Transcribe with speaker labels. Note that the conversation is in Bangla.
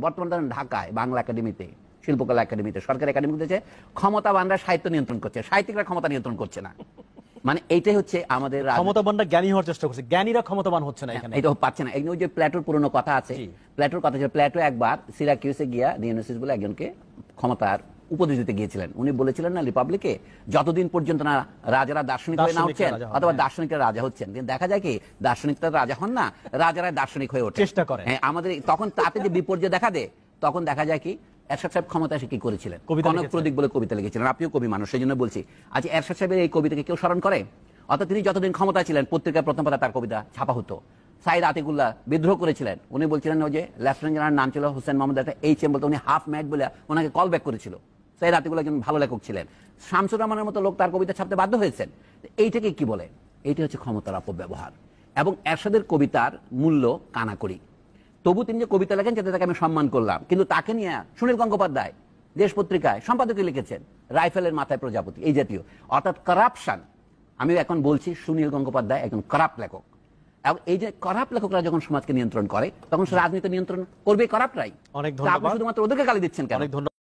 Speaker 1: বর্তমান ধরেন ঢাকায় বাংলা একাডেমিতে, শিল্পকলা একাডেমিতে, সরকারি একাডেমিতে ক্ষমতাবানরা সাহিত্য নিয়ন্ত্রণ করছে, সাহিত্যিকরা ক্ষমতা নিয়ন্ত্রণ করছে না। মানে এইটাই হচ্ছে আমাদের
Speaker 2: ক্ষমতাবানরা জ্ঞানী হওয়ার চেষ্টা করছে, জ্ঞানীরা ক্ষমতাবান হচ্ছে না এখানে।
Speaker 1: এটা পাচ্ছে না। এই যে প্লেটোর পুরনো কথা আছে, প্লেটোর কথা ছিল, প্লেটো একবার সিরাকিউসে গিয়া ডিওনিসিয়াস বলে একজনকে ক্ষমতার উপদেশ দিতে গিয়েছিলেন। উনি বলেছিলেন না রিপাবলিকে, যতদিন পর্যন্ত না রাজারা দার্শনিক হয়ে না উঠছেন অথবা দার্শনিকরা রাজা হচ্ছেন। কিন্তু দেখা যায় কি দার্শনিকরা রাজা হন না, রাজারা দার্শনিক হয়ে ওঠে,
Speaker 2: চেষ্টা করে।
Speaker 1: হ্যাঁ, আমাদের তখন তাতে যে বিপর্যয় দেখা দেয়, তখন দেখা যায় কি এরশাদ সাহেব ক্ষমতা এসে কি করেছিলেন, কনক প্রদীপ বলে কবিতা লিখেছিলেন। আপনিও কবি মানুষ, সেই জন্য বলছি। আজ এরশাদ সাহেবের এই কবিতাকে কেউ স্মরণ করে? অর্থাৎ তিনি যতদিন ক্ষমতা ছিলেন পত্রিকার প্রথম পাতা তার কবিতা ছাপা হতো। সাইদ আতিকুল্লাহ বিদ্রোহ করেছিলেন, উনি বলছিলেন ওই যে লেফটেন্যান্ট জেনারেল নাম ছিল হোসেন মোহাম্মদ, একটা এইচএম বলতে, উনি হাফ ম্যাট বলে ওনাকে কল ব্যাক করেছিল। সাইদ আতিকুল্লাহ একজন ভালো লেখক ছিলেন, শামসুর রহমানের মতো লোক তার কবিতা ছাপতে বাধ্য হয়েছেন। এইটাকে কি বলে? এইটা হচ্ছে ক্ষমতার অপব্যবহার। এবং এরশাদের কবিতার মূল্য কানাকড়ি। তবু তিনি যে কবিতা লেখেন যাতে তাকে আমি সম্মান করলাম, কিন্তু তাকে নিয়ে সুনীল গঙ্গোপাধ্যায় দেশ পত্রিকায় সম্পাদকে লিখেছেন রাইফেলের মাথায় প্রজাপতি, এই জাতীয়। অর্থাৎ কারাপশন। আমি এখন বলছি সুনীল গঙ্গোপাধ্যায় একজন কারাপ্ট লেখক। এবং এই যে কারাপ্ট লেখকরা যখন সমাজকে নিয়ন্ত্রণ করে, তখন সে রাজনীতি নিয়ন্ত্রণ করবে কারাপ্টরাই।
Speaker 2: অনেক ধন্যবাদ।
Speaker 1: আপনি শুধুমাত্র ওদেরকে গালি দিচ্ছেন কেন?